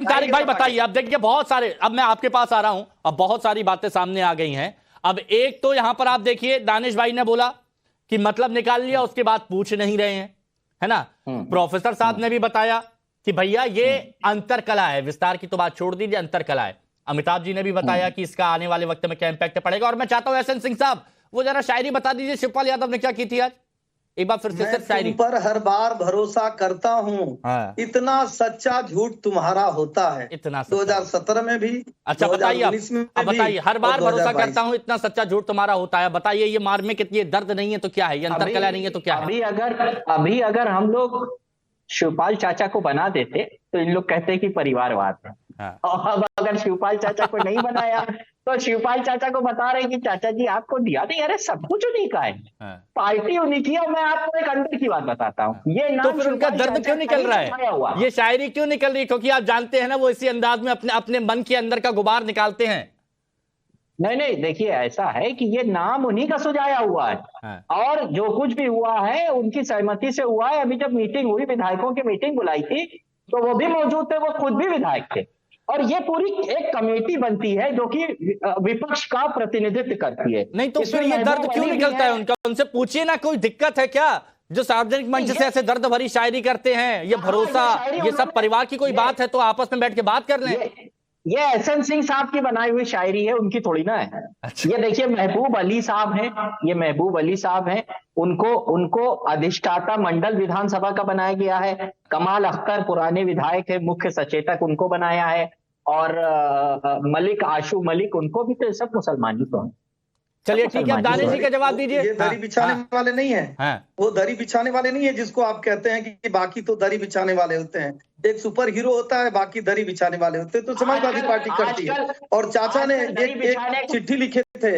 तारिक भाई बताइए। अब देखिए बहुत सारे, अब मैं आपके पास आ रहा हूं, अब बहुत सारी बातें सामने आ गई हैं। अब एक तो यहां पर आप देखिए दानिश भाई ने बोला कि मतलब निकाल लिया, उसके बाद पूछ नहीं रहे हैं, है ना। प्रोफेसर साहब ने भी बताया कि भैया ये अंतर कला है, विस्तार की तो बात छोड़ दीजिए, अंतर कला है। अमिताभ जी ने भी बताया कि इसका आने वाले वक्त में क्या इंपैक्ट पड़ेगा। और मैं चाहता हूं एसएन सिंह साहब वो जरा शायरी बता दीजिए, शिवपाल यादव ने क्या की थी आज, एक बार फिर से सिर्फ शायरी। तुम पर हर बार भरोसा करता हूँ, हाँ। इतना सच्चा झूठ तुम्हारा होता है। इतना 2017 में भी, अच्छा बताइए, 2019 में अब बताइए, हर बार भरोसा करता हूं, इतना सच्चा झूठ तुम्हारा होता है। बताइए ये मार्मिक, ये दर्द नहीं है तो क्या है, ये अंतर कला नहीं है तो क्या है? अभी अगर हम लोग शिवपाल चाचा को बना देते तो इन लोग कहते हैं कि परिवारवाद है। हाँ। और अब अगर शिवपाल चाचा को नहीं बनाया तो शिवपाल चाचा को बता रहे कि चाचा जी आपको दिया नहीं, अरे सब कुछ उन्हीं का है। हाँ। पार्टी उन्हीं की है। मैं आपको एक अंदर की बात बताता हूँ, ये तो नाम फिर उनका दर्द क्यों निकल रहा है, ये शायरी क्यों निकल रही है? क्योंकि आप जानते हैं ना वो इसी अंदाज में अपने अपने मन के अंदर का गुबार निकालते हैं। नहीं, देखिए ऐसा है कि ये नाम उन्हीं का सुझाया हुआ है। हाँ। और जो कुछ भी हुआ है उनकी सहमति से हुआ है। अभी जब मीटिंग हुई, विधायकों की मीटिंग बुलाई थी तो वो भी मौजूद थे, वो खुद भी विधायक थे। और ये पूरी एक कमेटी बनती है जो कि विपक्ष का प्रतिनिधित्व करती है। नहीं तो फिर ये दर्द क्यों निकलता है उनका? उनसे पूछिए ना, कोई दिक्कत है क्या जो सार्वजनिक मंच से ऐसे दर्द भरी शायरी करते हैं? ये भरोसा, ये सब परिवार की कोई बात है तो आपस में बैठ के बात कर लें। ये एसएन सिंह साहब की बनाई हुई शायरी है, उनकी थोड़ी ना है। अच्छा। ये देखिए महबूब अली साहब हैं, ये महबूब अली साहब हैं, उनको अधिष्ठाता मंडल विधानसभा का बनाया गया है। कमाल अख्तर पुराने विधायक है, मुख्य सचेतक, उनको बनाया है। और मलिक आशु मलिक, उनको भी तो सब मुसलमान ही तो हैं। चलिए ठीक है, अब दानिश जी का जवाब दीजिए। ये दरी बिछाने वाले नहीं है। हाँ। वो दरी बिछाने वाले नहीं है जिसको आप कहते हैं कि बाकी तो दरी बिछाने वाले होते हैं। एक सुपर हीरो होता है, बाकी दरी बिछाने वाले होते हैं, तो समाजवादी पार्टी करती है। और चाचा ने एक चिट्ठी लिखे थे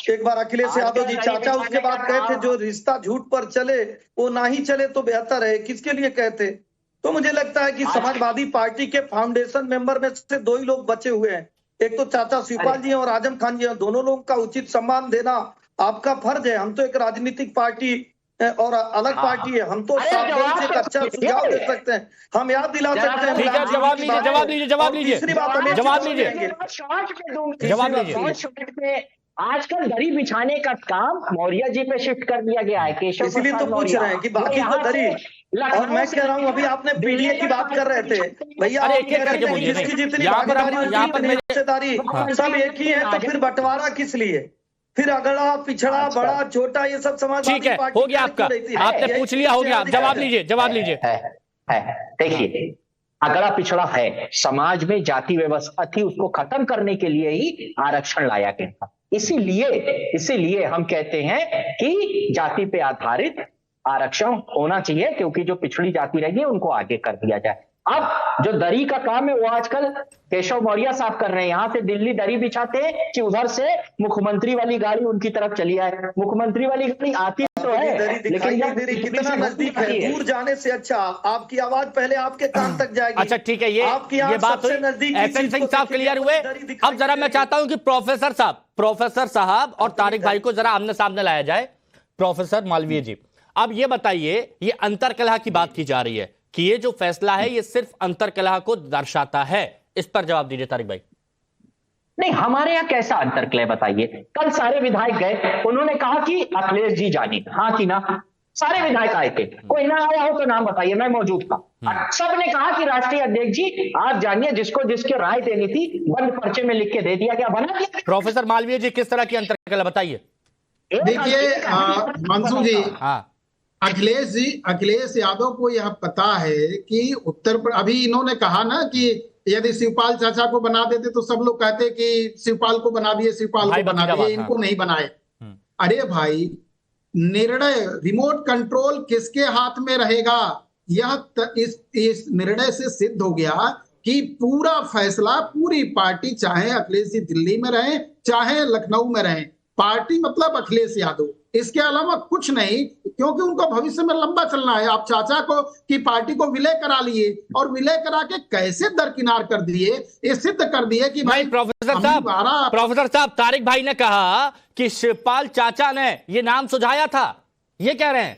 एक बार अखिलेश यादव जी, चाचा उसके बाद कहे थे जो रिश्ता झूठ पर चले वो ना ही चले तो बेहतर है। किसके लिए कहते? तो मुझे लगता है कि समाजवादी पार्टी के फाउंडेशन मेंबर में से दो ही लोग बचे हुए हैं, एक तो चाचा शिवपाल जी हैं और आजम खान जी हैं। दोनों लोगों का उचित सम्मान देना आपका फर्ज है। हम तो एक राजनीतिक पार्टी और अलग पार्टी है, हम तो एक अच्छा सुझाव दे सकते हैं, हम याद दिला सकते हैं। ठीक है, जवाब लीजिए, जवाब लीजिए, जवाब लीजिए, तीसरी बात हमें जवाब लीजिए, जवाब लीजिए। आजकल दरी बिछाने का काम मौर्य जी पे शिफ्ट कर दिया गया है, केशव। इसीलिए तो पूछ रहे हैं कि बाकी तो दरी। और मैं कह रहा हूँ, अभी आपने पीडीए की बात कर रहे थे भैया, अरे एक एक करके बोलिए, जिसकी जितनी यहाँ पर हिस्सेदारी सब एक ही है, तो फिर बंटवारा किस लिए? फिर अगड़ा पिछड़ा बड़ा छोटा ये सब समाजवादी ठीक है, हो गया आपका, आपने पूछ लिया, हो गया। जवाब लीजिए, जवाब लीजिए। देखिए अगड़ा पिछड़ा है, समाज में जाति व्यवस्था थी, उसको खत्म करने के लिए ही आरक्षण लाया गया था। इसीलिए हम कहते हैं कि जाति पे आधारित आरक्षण होना चाहिए, क्योंकि जो पिछड़ी जाति रहेगी उनको आगे कर दिया जाए। अब जो दरी का काम है वो आजकल केशव मौर्य साहब कर रहे हैं। यहां से दिल्ली दरी बिछाते हैं कि उधर से मुख्यमंत्री वाली गाड़ी उनकी तरफ चली आए। मुख्यमंत्री वाली गाड़ी आती तो है, लेकिन कितना नजदीक है। दूर जाने से अच्छा आपकी आवाज पहले आपके कान तक जाएगी। अच्छा ठीक है, ये बात हुई। एसएन सिंह साहब क्लियर हुए। अब जरा मैं चाहता हूं कि प्रोफेसर साहब और तारिक भाई को जरा आमने सामने लाया जाए। प्रोफेसर मालवीय जी, अब ये बताइए, ये अंतरकलह की बात की जा रही है कि ये जो फैसला है ये सिर्फ अंतरकलह को दर्शाता है, इस पर जवाब दीजिए तारिक भाई। नहीं, हमारे यहाँ कैसा अंतरकलह बताइए? कल सारे विधायक गए, उन्होंने कहा कि अखिलेश जी जानिए, हाँ कि ना? सारे विधायक आए थे, कोई ना आया हो तो नाम बताइए, मैं मौजूद था। सबने कहा कि राष्ट्रीय अध्यक्ष जी आप जानिए, जिसको जिसकी राय देनी थी बंद पर्चे में लिख के दे दिया गया, बना दिया। प्रोफेसर मालवीय जी, किस तरह की अंतरकलह बताइए। देखिए मंसूर जी, हाँ, अखिलेश यादव को यह पता है कि अभी इन्होंने कहा ना कि यदि शिवपाल चाचा को बना देते तो सब लोग कहते कि शिवपाल को बना दिए, शिवपाल को बना दिए, इनको नहीं बनाए। अरे भाई, निर्णय रिमोट कंट्रोल किसके हाथ में रहेगा? इस निर्णय से सिद्ध हो गया कि पूरा फैसला पूरी पार्टी, चाहे अखिलेश जी दिल्ली में रहे चाहे लखनऊ में रहे, पार्टी मतलब अखिलेश यादव, इसके अलावा कुछ नहीं, क्योंकि उनको भविष्य में लंबा चलना है। आप चाचा को की पार्टी को विलय करा लिए और विलय करा के कैसे दरकिनार कर दिए, ये सिद्ध कर दिए कि नहीं। प्रोफेसर साहब, तारिक भाई ने कहा कि शिवपाल चाचा ने ये नाम सुझाया था, ये कह रहे हैं।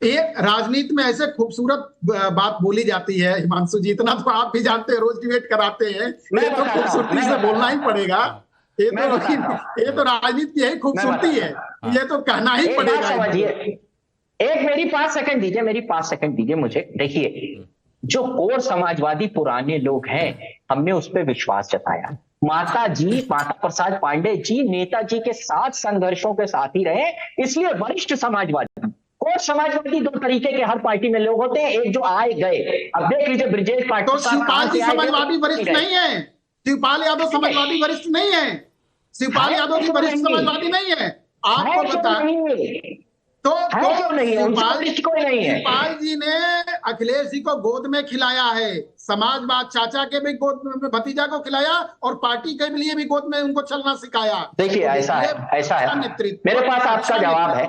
ये राजनीति में ऐसे खूबसूरत बात बोली जाती है हिमांशु जी, इतना तो आप भी जानते हैं, रोज डिबेट कराते हैं, ये तो खूबसूरती से बोलना ही पड़ेगा। ये तो राजनीति की यही खूबसूरती है, ये तो कहना ही पड़ेगा। एक मेरी 5 सेकंड दीजिए, मेरी 5 सेकंड दीजिए मुझे। देखिए, जो कोर समाजवादी पुराने लोग हैं, हमने उस पर विश्वास जताया। माता प्रसाद पांडे जी नेताजी के साथ संघर्षों के साथ ही रहे, इसलिए वरिष्ठ समाजवादी। कोर समाजवादी 2 तरीके के हर पार्टी में लोग होते हैं, एक जो आए गए। अब देख लीजिए ब्रिजेश पाटिल। तो शिवपाल जी समाजवादी वरिष्ठ नहीं है, शिवपाल यादव समाजवादी वरिष्ठ नहीं है, शिवपाल यादव जी वरिष्ठ समाजवादी नहीं है, आपको बता। तो शिवपाल जी ने अखिलेश जी को गोद में खिलाया है, समाजवाद चाचा के भी गोद में भतीजा को खिलाया, और पार्टी के लिए भी गोद में उनको चलना सिखाया। देखिए ऐसा है मेरे पास आपका जवाब है,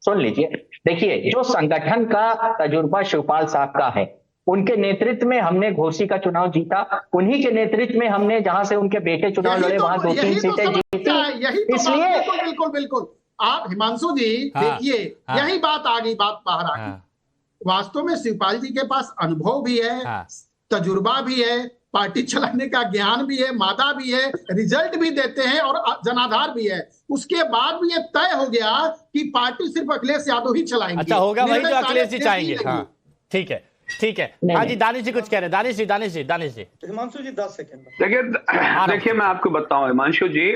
सुन लीजिए। देखिए, जो संगठन का तजुर्बा शिवपाल साहब का है, उनके नेतृत्व में हमने घोसी का चुनाव जीता, उन्हीं के नेतृत्व में हमने जहां से उनके बेटे चुनाव लड़े वहां 2-3 सीटें जीती। इसलिए बिल्कुल आप हिमांशु जी देखिए, यही बात आ गई, बात बाहर आ गई। वास्तव में शिवपाल जी के पास अनुभव भी है, तजुर्बा भी है, पार्टी चलाने का ज्ञान भी है, मादा भी है, रिजल्ट भी देते हैं और जनाधार भी है। उसके बाद भी ये तय हो गया कि पार्टी सिर्फ अखिलेश यादव ही चलाएंगे। अच्छा, होगा वही जो अखिलेश जी चाहेंगे। ठीक है, ठीक है। हाँ जी, दानिश जी कुछ कह रहे हैं। दानिश जी हिमांशु जी 10 सेकंड। देखिए मैं आपको बताऊं, हिमांशु जी,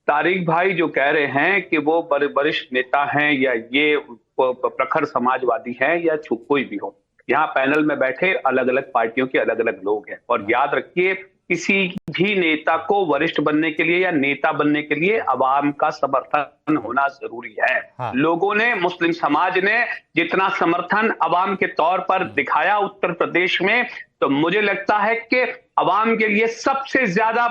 तारिक भाई जो कह रहे हैं कि वो वरिष्ठ नेता हैं या ये प्रखर समाजवादी हैं या कोई भी हो, यहाँ पैनल में बैठे अलग अलग पार्टियों के अलग अलग लोग हैं। और याद रखिए, किसी भी नेता को वरिष्ठ बनने के लिए या नेता बनने के लिए अवाम का समर्थन होना जरूरी है। लोगों ने, मुस्लिम समाज ने जितना समर्थन अवाम के तौर पर दिखाया उत्तर प्रदेश में, तो मुझे लगता है कि अवाम के लिए सबसे ज्यादा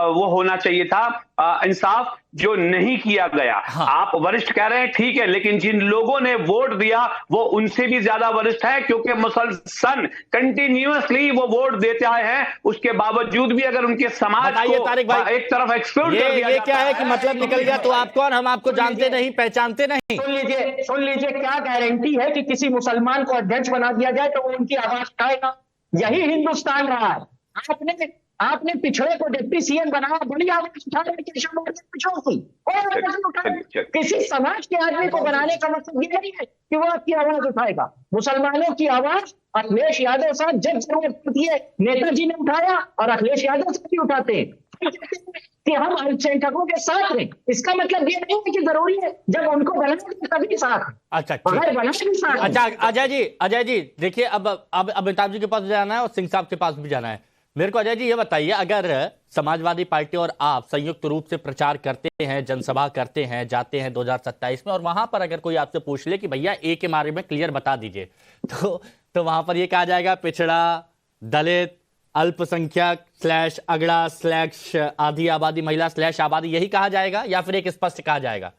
वो होना चाहिए था इंसाफ, जो नहीं किया गया। आप वरिष्ठ कह रहे हैं, ठीक है, लेकिन जिन लोगों ने वोट दिया वो उनसे भी ज्यादा वरिष्ठ है, क्योंकि मुसलसल कंटिन्यूअसली वो वोट देते आए हैं। उसके बावजूद भी अगर उनके समाज को एक तरफ एक्सक्लूड कर दिया, ये क्या है कि मतलब निकल गया तो आप कौन, हम आपको जानते नहीं, पहचानते नहीं। सुन लीजिए, क्या गारंटी है कि किसी मुसलमान को अध्यक्ष बना दिया जाए तो उनकी आवाज उठाएगा? यही हिंदुस्तान रहा है। आपने पिछड़े को डिप्टी सीएम बनाया, बड़ी आवाज उठा रहे किसी समाज के आदमी को बनाने का मतलब ये नहीं है कि वो आपकी आवाज उठाएगा। मुसलमानों की आवाज अखिलेश यादव साहब जब जरूरत पड़ती है नेताजी ने उठाया, और अखिलेश यादव से भी उठाते हैं कि हम अल्पसंख्यकों के साथ हैं। इसका मतलब ये नहीं है कि जरूरी है जब उनको बनाए तभी साथ। अच्छा, अजय जी देखिए, अब अमिताभ जी के पास जाना है और सिंह साहब के पास भी जाना है। मेरे को अजय जी ये बताइए, अगर समाजवादी पार्टी और आप संयुक्त रूप से प्रचार करते हैं, जनसभा करते हैं, जाते हैं 2027 में, और वहां पर अगर कोई आपसे पूछ ले कि भैया ए के बारे में क्लियर बता दीजिए, तो वहां पर ये कहा जाएगा पिछड़ा, दलित, अल्पसंख्यक / अगड़ा / आधी आबादी, महिला / आबादी, यही कहा जाएगा या फिर एक स्पष्ट कहा जाएगा?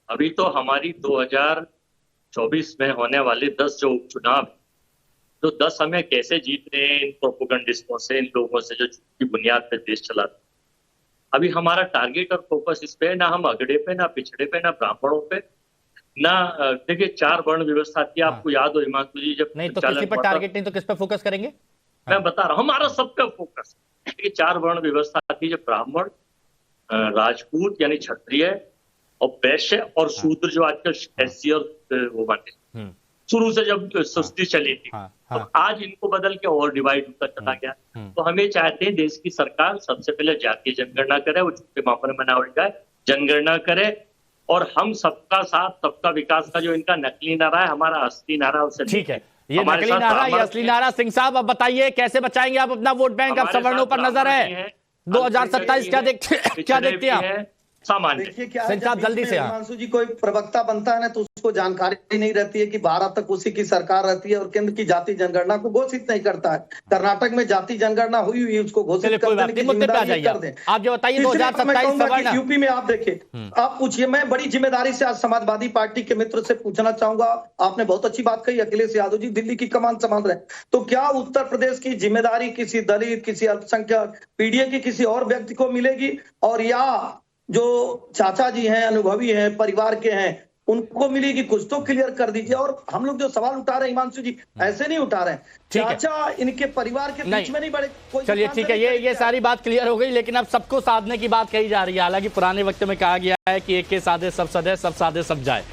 अभी तो हमारी 2024 में होने वाले 10 जो उपचुनाव, तो 10 हमें कैसे जीतने हैं इन प्रोपेगेंडिस्टों से, इन लोगों से जो की बुनियाद पे देश चलाते। अभी हमारा टारगेट और फोकस इस पे, ना हम अगड़े पे, ना पिछड़े पे, ना ब्राह्मणों पे, ना देखिए 4 वर्ण व्यवस्था थी, आपको याद हो हिमांशु जी, जब नहीं तो किसी पर टारगेट नहीं तो किस पे फोकस करेंगे? मैं बता रहा हूँ, हमारा सब पे फोकस है। 4 वर्ण व्यवस्था थी, जो ब्राह्मण, राजपूत यानी क्षत्रिय और वैश्य और शूद्र जो आजकल एससी और वो बने, शुरू से जब सस्ती चली थी। तो आज इनको बदल के और डिवाइड होता चला गया। तो हमें चाहते हैं देश की सरकार सबसे पहले जातीय जनगणना करे, वो छुट्टे मापन में ना उठ जाए, जनगणना करे, और हम सबका साथ सबका विकास का जो इनका नकली नारा है, हमारा असली नारा उसे। ठीक है, ये नकली नारा, ये असली नारा। सिंह साहब अब बताइए कैसे बचाएंगे आप अपना वोट बैंक? अब सवर्णों पर नजर है, 2027 क्या देखते हैं आप? सामान्य देखिए क्या है, जल्दी से हिमांशु जी कोई प्रवक्ता बनता है ना तो उसको जानकारी नहीं रहती है कि 12 तक उसी की सरकार रहती है और केंद्र की जाति जनगणना को घोषित नहीं करता है। कर्नाटक में जाति जनगणना हुई हुई है, उसको घोषित कर देने की जिम्मेदारी कर दें। आप जो बताइए 2027 यूपी में आप देखें, आप पूछिए। मैं बड़ी जिम्मेदारी से आज समाजवादी पार्टी के मित्र से पूछना चाहूंगा, आपने बहुत अच्छी बात कही, अखिलेश यादव जी दिल्ली की कमान संभाल रहे हैं, तो क्या उत्तर प्रदेश की जिम्मेदारी किसी दलित, किसी अल्पसंख्यक, पीडीए की किसी और व्यक्ति को मिलेगी? और या जो चाचा जी हैं, अनुभवी हैं, परिवार के हैं, उनको मिलेगी, कुछ तो क्लियर कर दीजिए। और हम लोग जो सवाल उठा रहे हैं हिमांशु जी, ऐसे नहीं उठा रहे हैं, चाचा इनके परिवार के बीच में नहीं बड़े कोई। चलिए ठीक है, ये सारी बात क्लियर हो गई, लेकिन अब सबको साधने की बात कही जा रही है। हालांकि पुराने वक्त में कहा गया है कि एक के साधे सब सधे, सब साधे सब जाए।